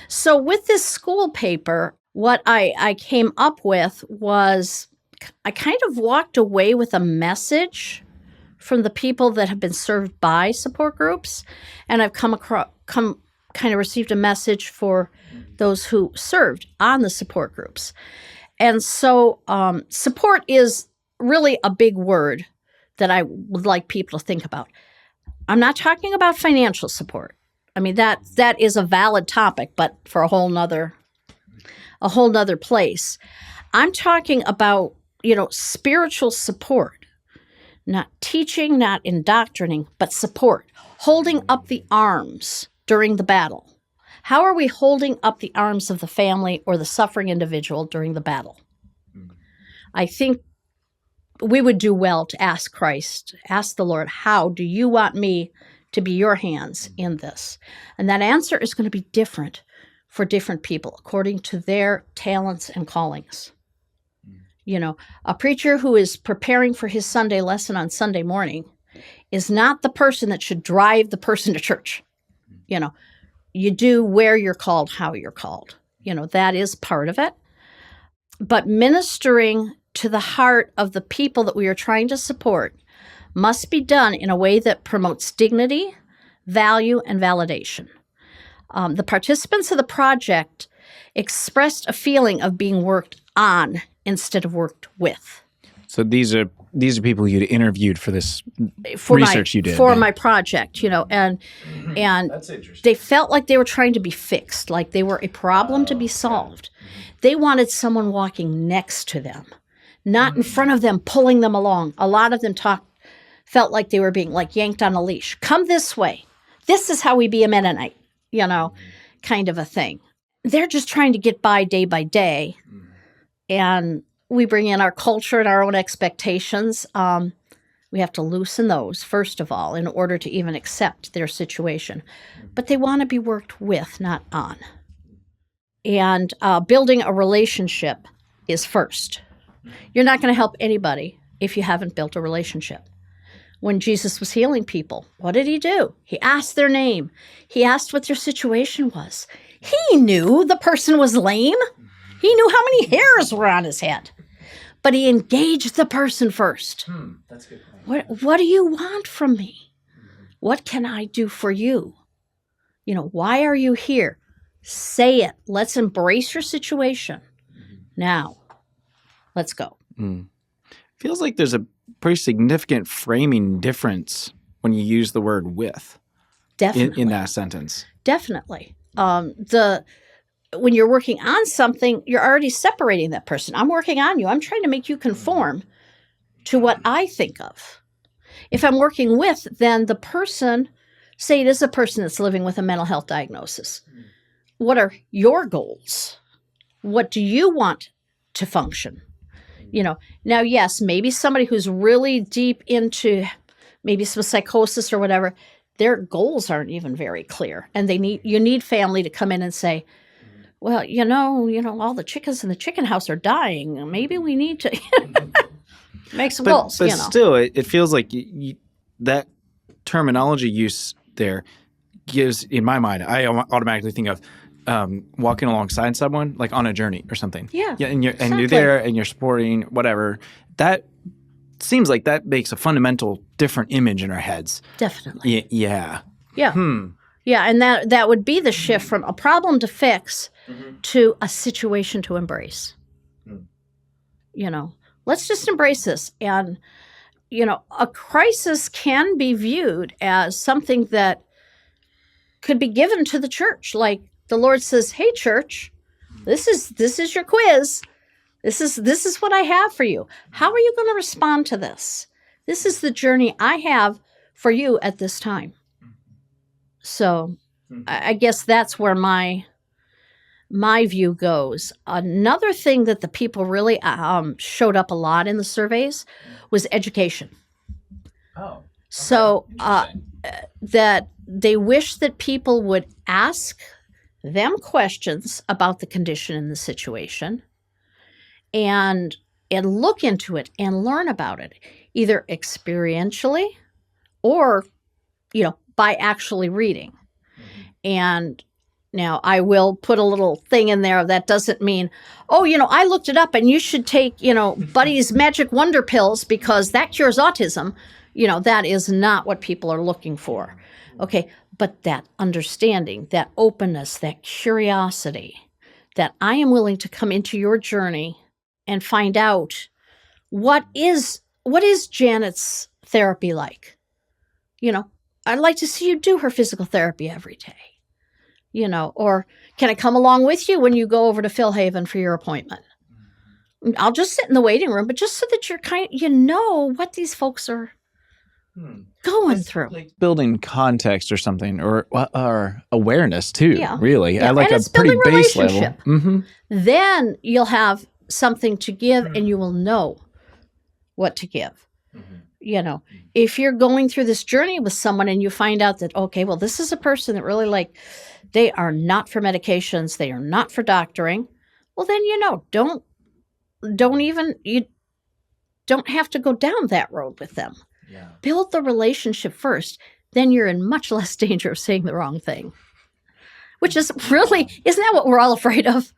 So with this school paper, what I came up with was I kind of walked away with a message from the people that have been served by support groups, and I've kind of received a message for those who served on the support groups. And so support is really a big word that I would like people to think about. I'm not talking about financial support. I mean, that is a valid topic, but for a whole nother place. I'm talking about, spiritual support, not teaching, not indoctrinating, but support, holding up the arms during the battle. How are we holding up the arms of the family or the suffering individual during the battle? I think we would do well to ask Christ, ask the Lord, how do you want me to be your hands in this? And that answer is going to be different for different people according to their talents and callings. A preacher who is preparing for his Sunday lesson on Sunday morning is not the person that should drive the person to church. You do where you're called, how you're called. That is part of it. But ministering to the heart of the people that we are trying to support must be done in a way that promotes dignity, value, and validation. The participants of the project expressed a feeling of being worked on instead of worked with. So these are people you'd interviewed for this research you did for my project, and That's interesting. they felt like they were trying to be fixed, like they were a problem to be solved. They wanted someone walking next to them, not in front of them, pulling them along. A lot of them felt like they were being like yanked on a leash. Come this way. This is how we be a Mennonite, kind of a thing. They're just trying to get by day, and we bring in our culture and our own expectations. We have to loosen those, first of all, in order to even accept their situation. But they want to be worked with, not on. And building a relationship is first. You're not going to help anybody if you haven't built a relationship. When Jesus was healing people, what did he do? He asked their name. He asked what their situation was. He knew the person was lame. He knew how many hairs were on his head. But he engaged the person first. That's a good point. What do you want from me? What can I do for you? Why are you here? Say it. Let's embrace your situation. Now, let's go. Feels like there's a pretty significant framing difference when you use the word with. Definitely. In that sentence. Definitely. When you're working on something, you're already separating that person. I'm working on you. I'm trying to make you conform to what I think of. If I'm working with, then the person, say it is a person that's living with a mental health diagnosis. What are your goals? What do you want to function? Now, yes, maybe somebody who's really deep into maybe some psychosis or whatever, their goals aren't even very clear. And you need family to come in and say, well, all the chickens in the chicken house are dying. Maybe we need to make some goals. But still, it feels like that terminology use there gives, in my mind, I automatically think of walking alongside someone, like on a journey or something. Yeah, and you're there and you're supporting whatever. That seems like that makes a fundamental different image in our heads. Definitely. Yeah. Yeah, and that would be the shift from a problem to fix to a situation to embrace. Let's just embrace this. And, a crisis can be viewed as something that could be given to the church. Like the Lord says, hey, church, this is your quiz. This is what I have for you. How are you going to respond to this? This is the journey I have for you at this time. So I guess that's where my view goes. Another thing that the people really showed up a lot in the surveys was education. Oh. Okay. So that they wish that people would ask them questions about the condition and the situation and look into it and learn about it, either experientially or, by actually reading. And Now, I will put a little thing in there that doesn't mean, oh, I looked it up and you should take, Buddy's Magic Wonder Pills because that cures autism. That is not what people are looking for. Okay. But that understanding, that openness, that curiosity, that I am willing to come into your journey and find out what is Janet's therapy like? I'd like to see you do her physical therapy every day. Or can I come along with you when you go over to Phil Haven for your appointment? I'll just sit in the waiting room, but just so that you're what these folks are going through. Like building context or something, or awareness too. Yeah. Really, Yeah. I like and a pretty base level. Mm-hmm. Then you'll have something to give, and you will know what to give. Mm-hmm. If you're going through this journey with someone and you find out that, okay, well, this is a person that really they are not for medications, they are not for doctoring. Well, then, you don't have to go down that road with them. Yeah. Build the relationship first. Then you're in much less danger of saying the wrong thing. Which is really, isn't that what we're all afraid of?